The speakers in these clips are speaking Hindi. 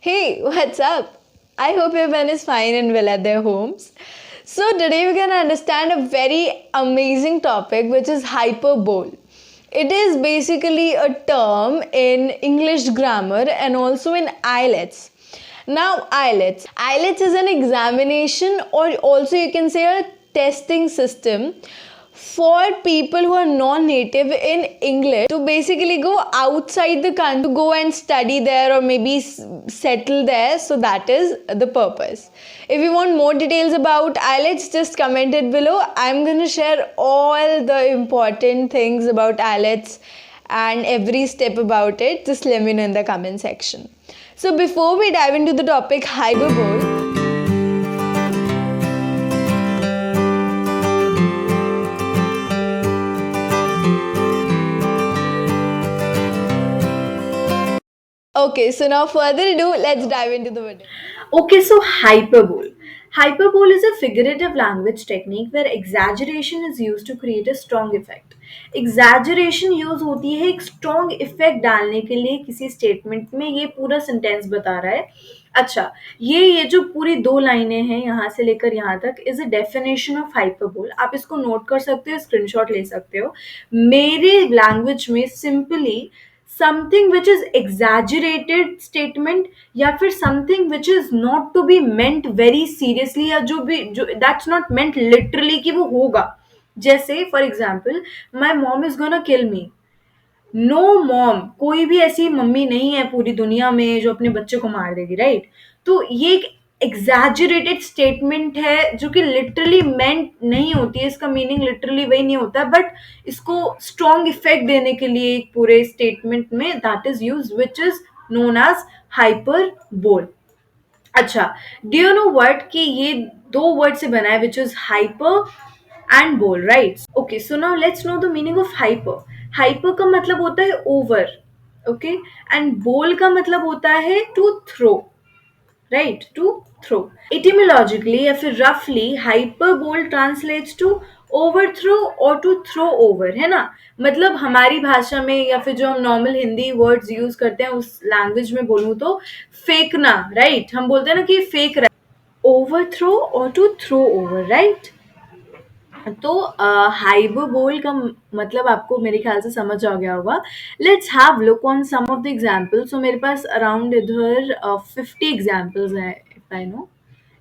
Hey, what's up? I hope everyone is fine and well at their homes. So, today we're going to understand a very amazing topic which is hyperbole. It is basically a term in English grammar and also in IELTS. Now, IELTS. IELTS is an examination, or also you can say a testing system for people who are non-native in English to basically go outside the country to go and study there or maybe settle there. So that is the purpose. If you want more details about IELTS, just comment it below. I'm going to share all the important things about IELTS and every step about it. Just let me know in the comment section. So before we dive into the topic hyperbole, okay, so now further ado, let's dive into the video. Okay, so hyperbole. Hyperbole is a figurative language technique where exaggeration is used to create a strong effect. Exaggeration use होती है एक strong effect डालने के लिए किसी statement में. ये पूरा sentence बता रहा है. अच्छा, ये जो पूरी दो लाइनें हैं यहाँ से लेकर यहाँ तक is a definition of hyperbole. आप इसको नोट कर सकते हो, स्क्रीनशॉट ले सकते हो. मेरे लैंग्वेज में simply something which is exaggerated statement या फिर something which is not to be meant very seriously या जो भी जो दैट्स नॉट मेंट लिटरली कि वो होगा. जैसे for example, my mom is gonna kill me. No mom, कोई भी ऐसी मम्मी नहीं है पूरी दुनिया में जो अपने बच्चे को मार देगी, राइट? तो ये एक एग्जैजरेटेड स्टेटमेंट है जो कि लिटरली मेंट नहीं होती है. इसका मीनिंग लिटरली वही नहीं होता, बट इसको स्ट्रॉन्ग इफेक्ट देने के लिए एक पूरे स्टेटमेंट में that is use which is known as hyperbole. अच्छा, डू यू नो वर्ड कि ये दो वर्ड से बना है विच इज हाइपर एंड बोल, right? Okay, so now let's know the meaning of hyper. Hyper का मतलब होता है ओवर, ओके, एंड बोल का मतलब होता है to throw, right? To throw. Etymologically या फिर रफली हाइपरबोल ट्रांसलेट्स टू ओवरथ्रो और टू थ्रो ओवर, है ना? मतलब हमारी भाषा में या फिर जो हम नॉर्मल हिंदी वर्ड्स यूज करते हैं उस लैंग्वेज में बोलूं तो फेंकना, राइट? हम बोलते हैं ना कि फेंक रहा है. ओवरथ्रो और टू थ्रो ओवर, राइट? तो हाइपरबोल का मतलब आपको मेरे ख्याल से समझ आ गया होगा. Let's have look on some of the examples. So मेरे पास अराउंड इधर 50 एग्जांपल्स हैं, इफ आई नो.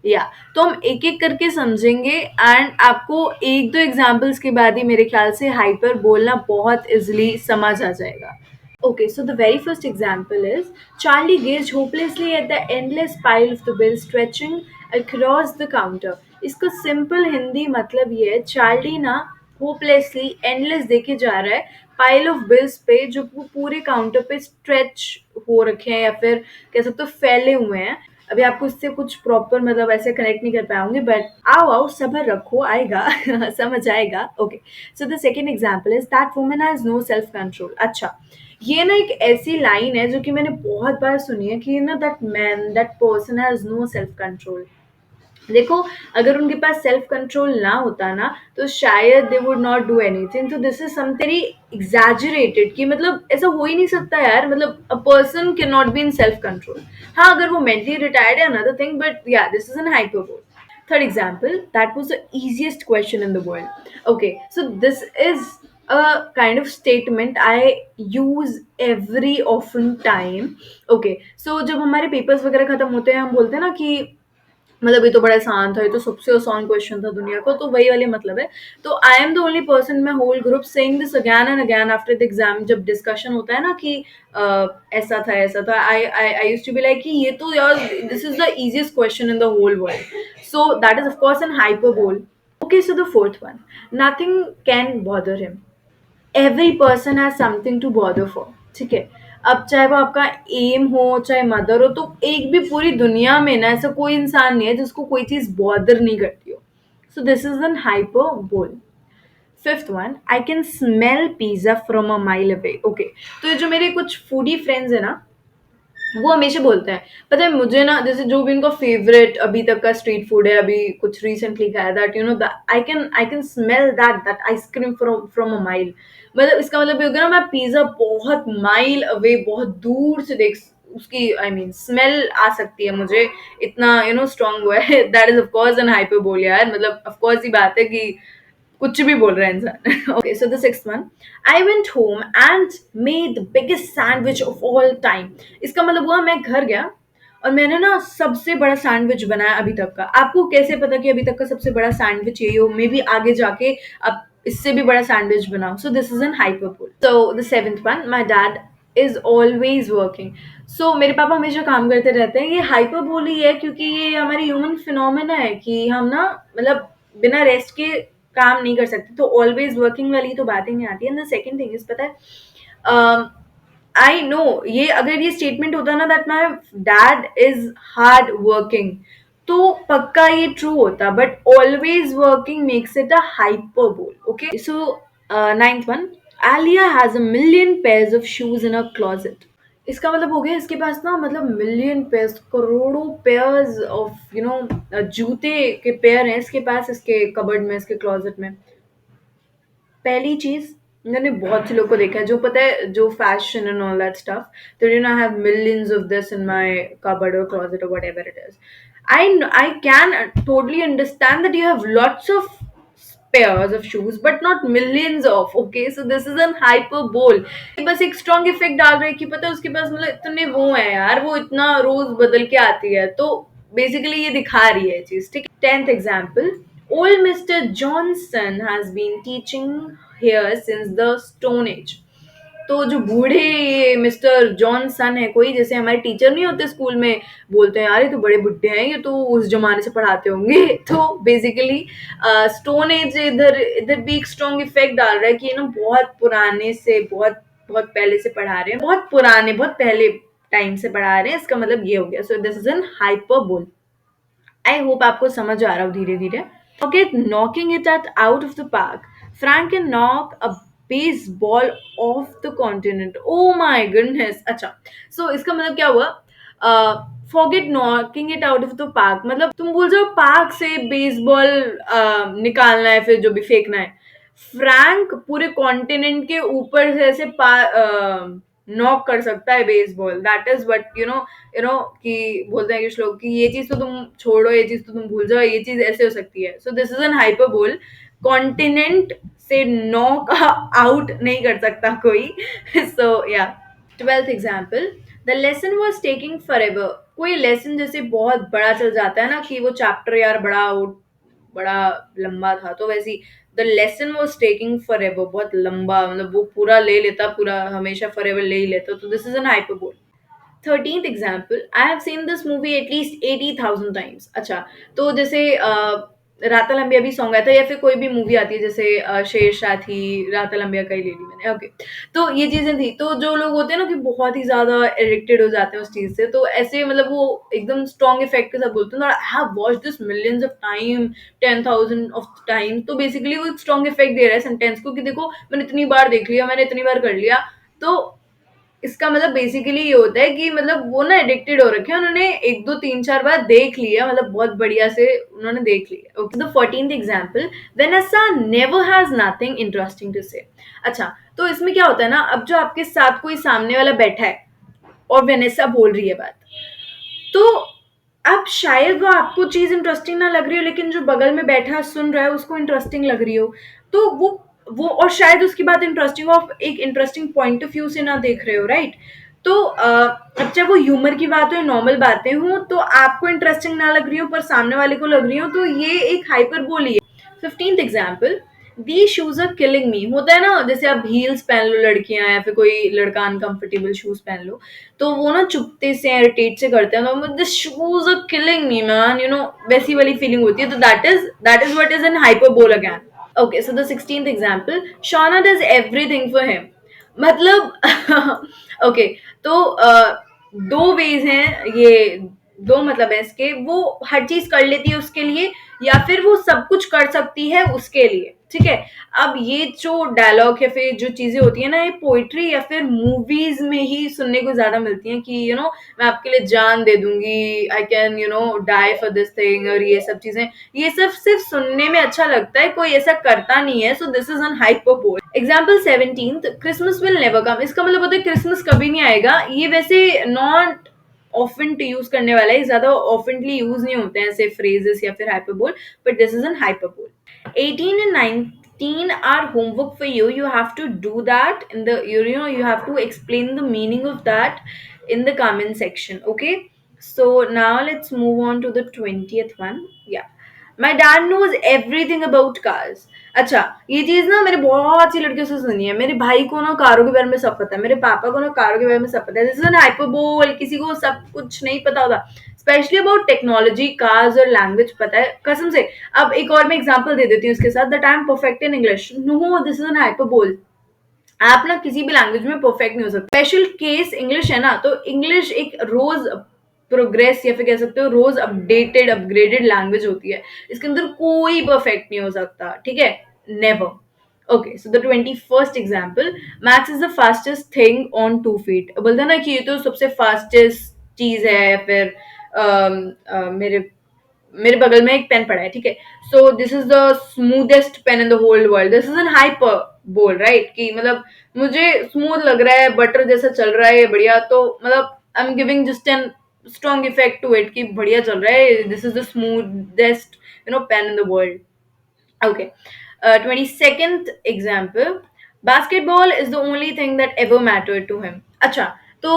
या तो हम एक एक करके समझेंगे एंड आपको एक दो एग्जांपल्स के बाद ही मेरे ख्याल से हाइपर बोलना बहुत इजीली समझ आ जाएगा. Okay, so the very first example is Charlie gazed hopelessly at the endless pile of the bills stretching across the counter. इसका सिंपल हिंदी मतलब ये है, चार्ली ना होपलेसली एंडलेस देखे जा रहा है पाइल ऑफ बिल्स पे जो वो पूरे काउंटर पे स्ट्रेच हो रखे हैं या फिर कह सकते हो फैले हुए हैं. अभी आपको इससे कुछ प्रॉपर मतलब ऐसे कनेक्ट नहीं कर पाऊंगी, बट आओ आओ सबर रखो, आएगा. समझ आएगा. Okay, so the second example is that woman has no self control. अच्छा, ये ना एक ऐसी लाइन है जो कि मैंने बहुत बार सुनी है कि ना that man that person has no self control. देखो, अगर उनके पास सेल्फ कंट्रोल ना होता ना तो शायद they would not do anything. तो दिस इज समथिंग एग्जैजरेटेड कि मतलब ऐसा हो ही नहीं सकता यार. मतलब a person can not be in self control. हाँ, अगर वो मेंटली रिटायर्ड है अनदर थिंग, बट या this is an hyperbole. Third example, that was the easiest question in the world. Okay, so this is a kind of statement I use every often time. Okay, so जब हमारे पेपर्स वगैरह खत्म होते हैं हम बोलते हैं ना कि मतलब ये तो बड़ा आसान था, ये तो सबसे आसान क्वेश्चन था दुनिया का, तो वही वाले मतलब है. तो I am the only person in my whole group saying this again and again after the exam. जब डिस्कशन होता है ना कि ऐसा था ऐसा था, I used to be like कि ये तो यार this is the easiest question in the whole world. So that is of course an hyperbole. Okay, so the fourth one, nothing can bother him. Every person has something to bother for. ठीक है, अब चाहे वो आपका एम हो चाहे मदर हो, तो एक भी पूरी दुनिया में ना ऐसा कोई इंसान नहीं है जिसको कोई चीज बॉदर नहीं करती हो. So this is an hyperbole. Fifth one, I can smell pizza from a mile away. Okay, तो ये जो मेरे कुछ फूडी फ्रेंड्स है ना वो हमेशा बोलते हैं, पता है मुझे ना, जैसे जो भी इनका फेवरेट अभी तक का स्ट्रीट फूड है, अभी कुछ रिसेंटली खाया, that you know I can smell that ice cream from from a mile. मतलब इसका मतलब ये होगा ना मैं पिज्जा बहुत माइल अवे बहुत दूर से उसकी आई मीन स्मेल आ सकती है मुझे, इतना स्ट्रांग हुआ है। That is of course an hyperbole यार, मतलब ऑफ कोर्स ही बात है कि कुछ भी बोल रहा है इंसान। Okay, so the sixth one, I went home and made the biggest sandwich of all time. इसका मतलब हुआ मैं घर गया और मैंने ना सबसे बड़ा सैंडविच बनाया अभी तक का। आपको कैसे पता कि अभी तक का सबसे बड़ा सैंडविच यही हो? मे बी आगे जाके आप इससे भी बड़ा सैंडविच बनाओ। So this is an hyperbole. So the seventh one, my dad is always working. So मेरे पापा हमेशा काम करते रहते हैं। ये हाइपरबोल ही है क्योंकि ये हमारी ह्यूमन फिनोमेना है कि हम ना मतलब बिना रेस्ट के काम नहीं कर सकते, तो ऑलवेज वर्किंग वाली तो बात ही नहीं आती है। And the second thing is, पता है, आई नो, ये अगर ये स्टेटमेंट होता ना that my dad is hard working, तो पक्का ये ट्रू होता, but always working makes it a hyperbole. Okay, so ninth one, Alia has a million pairs of shoes in a closet. इसका मतलब हो गया इसके पास ना मतलब मिलियन पेयर्स, करोड़ों पेयर्स ऑफ जूते के पेयर हैं इसके पास, इसके कबर्ड में, इसके क्लोजेट में। पहली चीज, मैंने बहुत से लोग को देखा है जो पता है जो fashion and all that stuff, तो you know I have millions of this in my cupboard और क्लोजेट और whatever it is. I can totally understand that you have lots of pairs of shoes but not millions of, okay, so this is an hyperbole। बस एक strong effect डाल रहे हैं कि पता है उसके पास मतलब इतने वो है यार, वो इतना रोज बदल के आती है, तो बेसिकली ये दिखा रही है चीज, ठीक है। 10th example, old Mr Johnson has been teaching here since the stone age. तो जो बूढ़े ये मिस्टर जॉनसन है कोई, जैसे हमारे टीचर नहीं होते स्कूल में, बोलते हैं यार ये तो बड़े बुड्ढे हैं, ये तो उस जमाने से पढ़ाते होंगे। तो बेसिकली स्टोन एज इधर इधर भी एक स्ट्रॉन्ग इफेक्ट डाल रहा है कि बहुत पुराने से, बहुत बहुत पहले से पढ़ा रहे हैं, बहुत पुराने बहुत पहले टाइम से पढ़ा रहे हैं, इसका मतलब ये हो गया। सो this is an hyperbole. I hope आपको समझ आ रहा हो धीरे धीरे। Okay, knocking it at out of the park, Frank can knock a baseball of the continent. Oh my goodness. अच्छा, सो इसका मतलब क्या हुआ? Forget knocking it out of the park, मतलब तुम भूल जाओ पार्क से बेसबॉल निकालना है, फिर जो भी फेंकना है। फ्रैंक पूरे कॉन्टिनेंट के ऊपर से ऐसे नॉक कर सकता है बेसबॉल। दैट इज व्हाट कि बोलते हैं कुछ लोग कि ये चीज तो तुम छोड़ो, ये चीज तो तुम भूल जाओ, ये चीज ऐसे हो सकती है। So this is an hyperbole. Continent से नॉक आउट नहीं कर सकता कोई। सो या, 12th example, the lesson was taking for ever. कोई लेसन जैसे बहुत बड़ा चल जाता है ना कि वो चैप्टर यार बड़ा लंबा था, तो वैसे the lesson was taking for ever, बहुत लंबा, मतलब वो पूरा ले लेता, पूरा हमेशा फॉर एवर ले ही लेता, तो this is an hyperbole. 13th example, I have seen this movie at least 80,000 times. अच्छा, तो जैसे राता लंबिया भी सॉन्ग आया था, या फिर कोई भी मूवी आती है जैसे शेरशाह थी, राता लंबिया का ही ले ली मैंने। ओके, तो ये चीजें थी, तो जो लोग होते हैं ना कि बहुत ही ज्यादा एडिक्टेड हो जाते हैं उस चीज से, तो ऐसे मतलब वो एकदम स्ट्रॉन्ग इफेक्ट के साथ बोलते हैं I have watched this millions of time, 10,000 of time, तो बेसिकली वो एक स्ट्रॉन्ग इफेक्ट दे रहा है सेंटेंस को कि देखो मैंने इतनी बार देख लिया, मैंने इतनी बार कर लिया। तो इसका मतलब बेसिकली ये होता है कि मतलब वो ना एडिक्टेड हो रखे हैं, उन्होंने 1 2 3 4 बार देख लिया, मतलब बहुत बढ़िया से उन्होंने देख लिया। Okay, the 14th example, Vanessa never has nothing interesting to say. अच्छा, तो इसमें क्या होता है ना, अब जो आपके साथ कोई सामने वाला बैठा है और वेनेसा बोल रही है बात, तो अब शायद वो आपको चीज इंटरेस्टिंग ना लग रही हो, लेकिन जो बगल में बैठा सुन रहा है उसको इंटरेस्टिंग लग रही हो, तो वो और शायद उसकी बात इंटरेस्टिंग हो, एक इंटरेस्टिंग पॉइंट ऑफ व्यू से ना देख रहे हो, राइट? तो अब चाहे वो ह्यूमर की बात हो या नॉर्मल बातें हो, तो आपको इंटरेस्टिंग ना लग रही हो पर सामने वाले को लग रही हो, तो ये एक हाइपरबोल है। 15th example, the shoes are killing me. होता है ना जैसे आप हील्स पहन लो लड़कियां, या फिर कोई लड़का अनकंफर्टेबल शूज पहन लो, तो वो ना चुपते से इरिटेट से करते हैं, तो this shoes are killing me man, वैसी वाली फीलिंग होती है। तो that is what is an hyperbole again. Okay, so the 16th example, Shauna does everything for him. मतलब ओके, तो दो वेज हैं ये, दो मतलब है इसके, वो हर चीज कर लेती है उसके लिए, या फिर वो सब कुछ कर सकती है उसके लिए, ठीक है। अब ये जो डायलॉग या फिर जो चीजें होती है ना, ये पोइट्री या फिर मूवीज में ही सुनने को ज्यादा मिलती हैं कि मैं आपके लिए जान दे दूंगी, I can die for this thing, और ये सब चीजें, ये सब सिर्फ सुनने में अच्छा लगता है, कोई ऐसा करता नहीं है। So this is an hyperbole. Example 17th, Christmas will never come, इसका मतलब होता है क्रिसमस कभी नहीं आएगा। ये वैसे नॉट ऑफन टू यूज करने वाला है, ज्यादा ऑफनली यूज नहीं होते हैं ऐसे फ्रेजेस या फिर hyperbole, but this is an hyperbole. 18 and 19 are homework for you. You have to do that in the, you have to explain the meaning of that in the comment section. Okay, so now let's move on to the 20th one. Yeah, my dad knows everything about cars. अच्छा, ये चीज ना मैंने बहुत सी लड़कियों से सुनी है। मेरे भाई को ना कारों के बारे में सब पता है, मेरे पापा को ना कारों के बारे में सब पता है। दिस इज एन हाइपरबोल, किसी को सब कुछ नहीं पता होता, स्पेशली अबाउट टेक्नोलॉजी, कार्स और लैंग्वेज पता है कसम से। अब एक और मैं एग्जांपल दे देती हूँ इसके साथ, that I am perfect in English. No, this is an hyperbole. आप ना किसी भी लैंग्वेज में परफेक्ट नहीं हो सकते। स्पेशल केस इंग्लिश है ना, तो इंग्लिश एक रोज प्रोग्रेस या फिर कह सकते हो रोज अपडेटेड अपग्रेडेड लैंग्वेज होती है। इसके अंदर कोई परफेक्ट नहीं हो सकता, ठीक है, never. Okay, so the 21st example, maths is the fastest thing on 2 feet। बोलते हैं ना कि ये तो सबसे फास्टेस्ट चीज है, फिर मेरे मेरे बगल में एक पेन पड़ा है, ठीक है, so this is the smoothest pen in the whole world. This is an hyperbole, right, कि मतलब मुझे स्मूथ लग रहा है, बटर जैसा चल रहा है बढ़िया, तो मतलब I am giving just an strong effect to it कि बढ़िया चल रहा है, this is the smoothest pen in the world. Okay. 22nd example. Basketball is the only thing that ever mattered to him. अच्छा, तो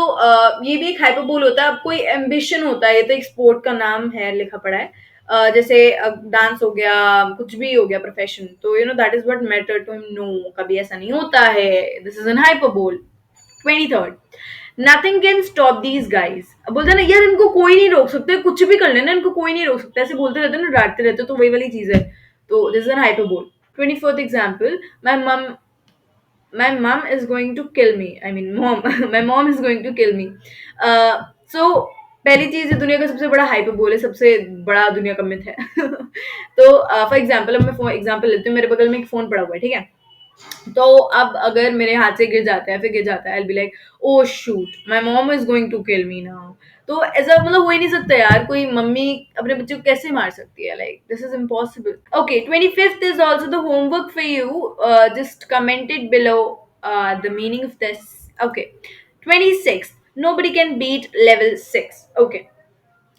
ये भी एक हाइपरबोल होता है। अब कोई एम्बिशन होता है, ये तो एक स्पोर्ट का नाम है, लिखा पड़ा है। जैसे डांस हो गया, कुछ भी हो गया, प्रोफेशन, तो that is what matter to him. No, कभी ऐसा नहीं होता है। This is an hyperbole. 23rd, nothing can stop these guys. अब बोलते हैं ना यार, इनको कोई नहीं रोक सकते, कुछ भी कर लेना, इनको कोई नहीं रोक सकता, ऐसे बोलते रहते हैं ना, डांटते रहते, तो वही वाली चीज है। तो this is an hyperbole. 24th example, my mom is going to kill me, I mean mom, my mom is going to kill me। So पहली चीज, दुनिया का सबसे बड़ा हाइपरबोल है, सबसे बड़ा दुनिया का मिथ है। तो फॉर एग्जाम्पल, अब मैं एग्जाम्पल लेती हूँ, मेरे बगल में एक फोन पड़ा हुआ है, ठीक है, तो अब अगर मेरे हाथ से गिर जाता है, फिर गिर जाता है, I be like oh shoot, my mom is going to kill me now. तो ऐसा मतलब हो ही नहीं सकता यार, कोई मम्मी अपने बच्चे को कैसे मार सकती है, like this is impossible. Okay, 25th is also the homework for you, just commented below the meaning of this. Okay, 26th, nobody can beat level 6। Okay,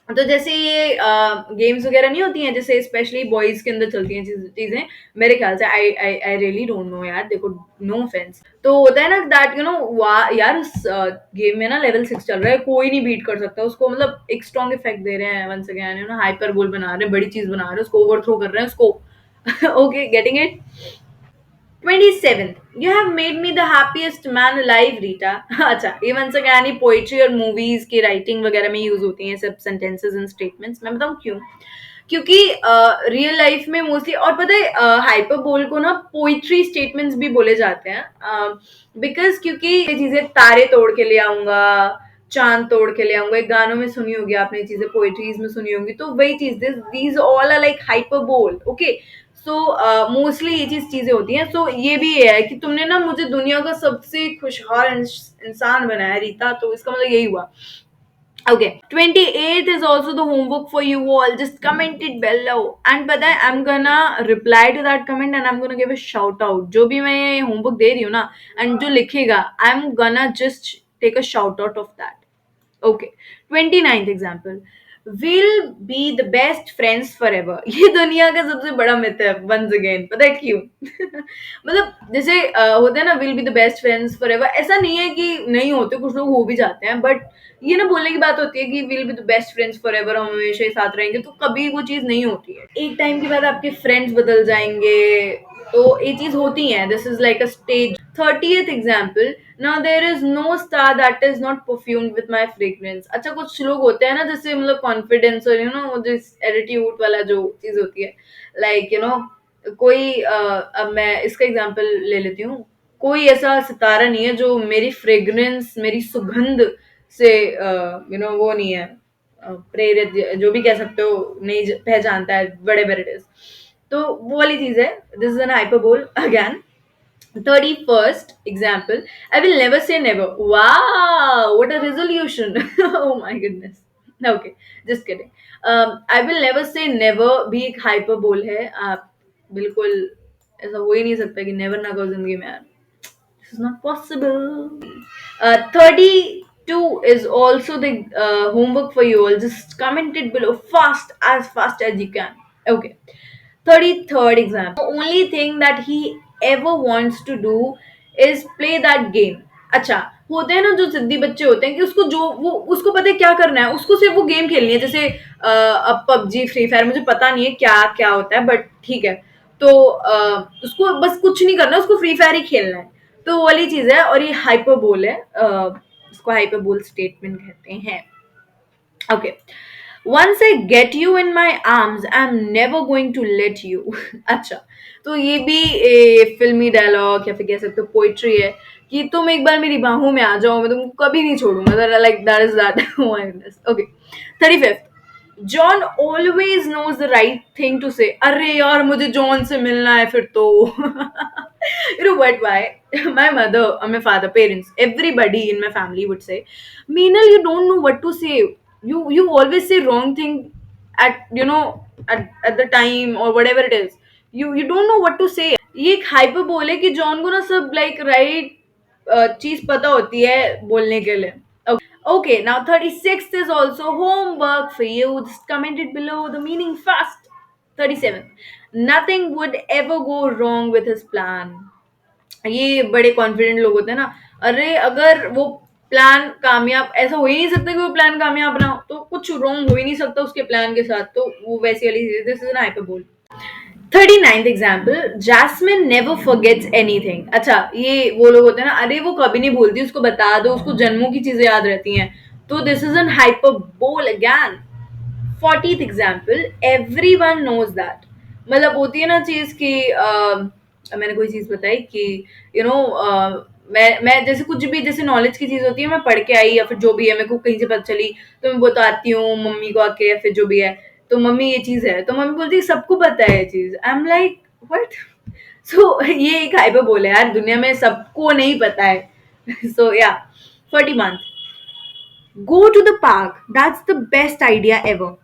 तो जैसे ये गेम्स वगैरह नहीं होती हैं, जैसे स्पेशली बॉयज के अंदर चलती हैं चीजें, मेरे ख्याल से, आई आई आई रियली डोंट नो यार, देखो, नो ऑफेंस, तो होता है ना दैट यार उस गेम में ना लेवल 6 चल रहा है, कोई नहीं बीट कर सकता उसको, मतलब एक स्ट्रॉन्ग इफेक्ट दे रहे हैं, वंस अगेन हाइपर बोल बना रहे हैं, बड़ी चीज बना रहे हैं, उसको ओवरथ्रो कर रहे हैं उसको। Okay, getting it. 27th, you have made me the happiest man alive, Rita। अच्छा, ये वंस अगेन ही पोइट्री और मूवीज की राइटिंग वगैरह में यूज होती हैं सब सेंटेंसेस एंड स्टेटमेंट्स। मैं बताऊं क्यों? क्योंकि रियल लाइफ में मोस्टली, और पता है हाइपरबोल को ना पोइट्री स्टेटमेंट्स भी बोले जाते हैं, बिकॉज क्योंकि ये चीजें तारे तोड़ के ले आऊंगा, चांद तोड़ के ले आऊंगा, एक गानों में सुनी होगी आपने ये चीजें, पोइट्रीज में सुनी होंगी, तो वही चीज, these all are like hyperbole. Okay, so mostly ये चीजें होती हैं। सो ये भी है कि तुमने ना मुझे दुनिया का सबसे खुशहाल इंसान बनाया रीता, तो इसका मतलब यही हुआ। Okay, 28th is also the homework for you all. Just comment it below. And पता है, I'm gonna reply to that comment and I'm gonna give a shout out. जो भी मैं ये homework दे रही हूँ ना, and जो लिखेगा, I'm gonna just take a shout out of that. Okay, 29th example. We'll be the best friends forever। ये दुनिया का सबसे बड़ा मिथ है, once again, पता है क्यों? मतलब जैसे होता है ना, will be the best friends for ever, ऐसा नहीं है कि नहीं होते, कुछ लोग हो भी जाते हैं, बट ये ना बोलने की बात होती है कि will be the best friends for ever, हम हमेशा ही साथ रहेंगे, तो कभी वो चीज नहीं होती है। एक टाइम के बाद आपके फ्रेंड्स बदल जाएंगे, तो ये चीज होती है, this is like a stage. 30th example, now there is no star that is not perfumed with my fragrance। अच्छा, कुछ लोग होते हैं ना, जैसे मतलब कॉन्फिडेंस और जिस एटीट्यूड वाला जो चीज होती है, लाइक कोई अब मैं इसका एग्जांपल ले लेती हूँ। कोई ऐसा सितारा नहीं है जो मेरी फ्रेग्रेंस, मेरी सुगंध से वो नहीं है प्रेरित, जो भी कह सकते हो, नहीं पहचानता है, बड़े बड़े इट इज, तो वो वाली चीज है। This is an hyperbole again. 31st example, I will never say never। Wow, what a resolution। Oh my goodness। Okay, just kidding। I will never say never भी एक hyperbole है। आप बिल्कुल, ऐसा हो ही नहीं सकता कि never ना कहो जिंदगी में यार। This is not possible. 32 is also the homework for you all. Just comment it below fast as you can. Okay. 33rd example. The only thing that he ever wants to do is play that game. अच्छा, होते हैं ना जो जिद्दी बच्चे होते हैं कि उसको जो वो उसको पता है क्या करना है, उसको सिर्फ वो गेम खेलनी है, जैसे अब पबजी फ्री फायर मुझे पता नहीं है क्या क्या होता है बट ठीक है। तो उसको बस कुछ नहीं करना, उसको फ्री फायर ही खेलना है। तो वो वाली चीज है और ये हाइपरबोल है, इसको हाइपरबोल स्टेटमेंट कहते हैं। Okay, once I get you in my arms, I'm never going to let you. अच्छा, तो ये भी फिल्मी डायलॉग या फिर कह सकते हो पोइट्री है कि तुम एक बार मेरी बाहों में आ जाओ, मैं तुमको कभी नहीं छोड़ूंगा, like that is that. Okay, 35th, John always knows the right thing to say. अरे यार मुझे जॉन से मिलना है फिर तो। You know what, why? My mother or my father, parents, everybody in my family would say, Meenal, you don't know what to say. You always say wrong thing at at the time or whatever it is. You don't know what to say. ये एक हाइपर बोले कि जॉन को ना सब लाइक राइट चीज पता होती है बोलने के लिए। Okay, now 36th is also homework for you. Just comment it below the meaning fast. 37th. Nothing would ever go wrong with his plan. ये बड़े कॉन्फिडेंट लोग होते हैं ना, अरे अगर वो प्लान कामयाब, ऐसा हो ही नहीं सकता कि वो प्लान कामयाब ना हो, तो कुछ रॉन्ग हो ही नहीं सकता उसके प्लान के साथ, तो वो वैसी वाली चीज। This is an hyperbole. 39th example, Jasmine never forgets anything. अच्छा, ये वो लोग होते हैं ना, अरे वो कभी नहीं भूलती, उसको बता दो, उसको जन्मों की चीजें याद रहती हैं। तो this is an hyperbole again. 40th example, everyone knows that. मतलब होती है ना चीज कि मैंने कोई चीज बताई कि यू नो मैं जैसे कुछ भी जैसे नॉलेज की चीज होती है, मैं पढ़ के आई या फिर जो भी है मेरे को कहीं से पता चली, तो मैं बताती हूँ मम्मी को आके या फिर जो भी है, तो मम्मी ये चीज है, तो मम्मी बोलती है सबको पता है ये चीज। I am like what? So ये एक हाइपर बोल है यार, दुनिया में सबको नहीं पता है। सो या 41, go to the park, that's the best idea ever.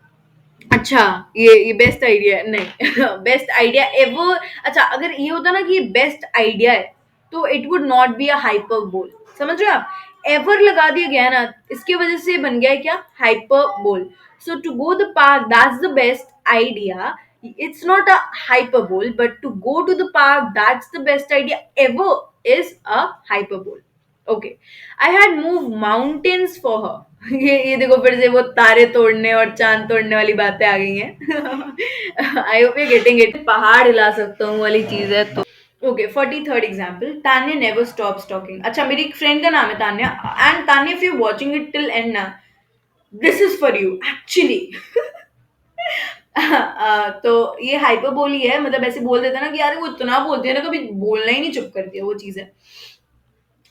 अच्छा, ये बेस्ट आइडिया नहीं। Best idea ever. अच्छा, अगर ये होता ना कि ये बेस्ट आइडिया है तो it would not be a hyper बोल। समझ रहे हो आप? एवर लगा दिया गया है ना, इसकी वजह से बन गया है क्या? Hyperbole. So to go the park that's the best idea, it's not a hyperbole, but to go to the park that's the best idea ever is a hyperbole. Okay, I had moved mountains for her. ये देखो फिर से वो तारे तोड़ने और चांद तोड़ने वाली बातें आ गई हैं। I hope you getting it. पहाड़ हिला सकता हूँ वाली चीज है तो। Okay, 43rd example, Tanya never stops talking. अच्छा, मेरी एक फ्रेंड का नाम है Tanya, and Tanya if you watching it till end ना, this is for you actually. तो ये हाइपरबोली है, मतलब ऐसे बोल देता ना कि यार वो इतना बोलती है ना, कभी बोलना ही नहीं चुप करती है, वो चीज है।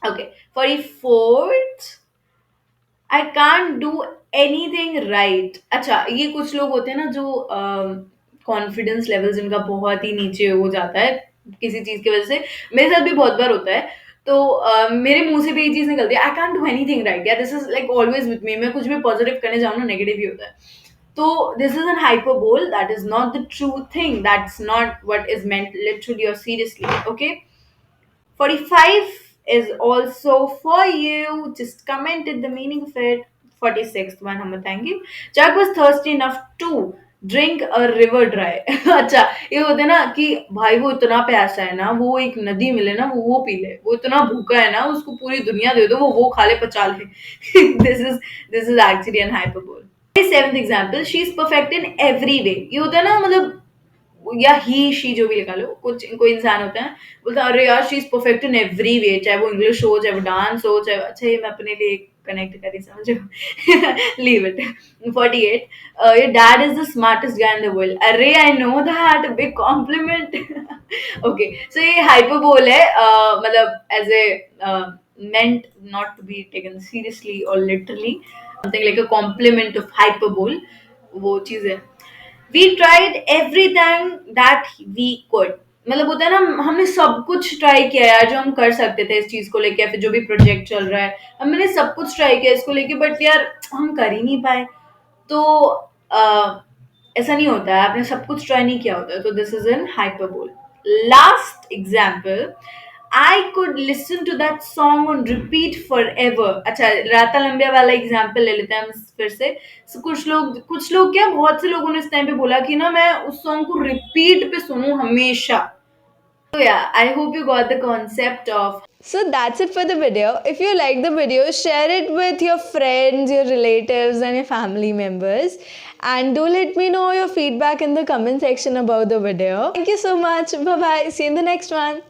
Okay, 44th, I can't do anything right. अच्छा, ये कुछ लोग होते हैं ना जो कॉन्फिडेंस लेवल जिनका बहुत ही नीचे हो जाता है किसी चीज की वजह से। मेरे साथ भी बहुत बार होता है, तो मेरे मुंह से भी ये चीज निकलती है, I can't do anything right. या this is like always with me, मैं कुछ भी पॉजिटिव करने जाऊँ ना नेगेटिव ही होता है। तो this is an hyperbole, that is not the true thing, that's not what is meant literally और seriously. Okay, 45 is also for you. Just commented the meaning of it. 46th one हम बताएंगे, Jack was thirsty enough to drink a river dry. अच्छा, ये होता है ना कि भाई वो इतना प्यासा है ना, वो एक नदी मिले ना वो पी ले, वो इतना भूखा है ना उसको पूरी दुनिया दे दो वो खा ले पचा ले। this is actually an hyperbole. 7th example, she is perfect in every way. ये होता है ना, मतलब या ही शी जो भी लिखा लो, कुछ कोई इंसान होता है बोलता है अरे यार she is perfect in every way, चाहे वो इंग्लिश हो, चाहे वो डांस हो, चाहे अच्छा ये मैं अपने लिए कनेक्ट करी समझो। Leave it. 48, your dad is the smartest guy in the world. अरे I know that, big compliment. Okay, so ये हाइपरबोल है, मतलब as a meant not to be taken seriously or literally, something like a compliment of hyperbole, वो चीज है। We tried everything that we could. मतलब होता है ना, हमने सब कुछ ट्राई किया यार जो हम कर सकते थे इस चीज को लेके, या फिर जो भी प्रोजेक्ट चल रहा है हमने सब कुछ ट्राई किया इसको लेके, बट यार हम कर ही नहीं पाए। तो ऐसा नहीं होता है, आपने सब कुछ ट्राई नहीं किया होता है, तो this is an hyperbole. Last example, I could listen to that song on repeat forever. अच्छा, राता लंबिया वाला एग्जाम्पल ले लेते हैं हम फिर से. So, कुछ लोग क्या, बहुत से लोगों ने इस टाइम पे बोला कि ना मैं उस सॉन्ग को रिपीट पे सुनूं हमेशा. So yeah, I hope you got the concept of. So that's it for the video. If you like the video, share it with your friends, your relatives, and your family members. And do let me know your feedback in the comment section about the video. Thank you so much. Bye bye. See you in the next one.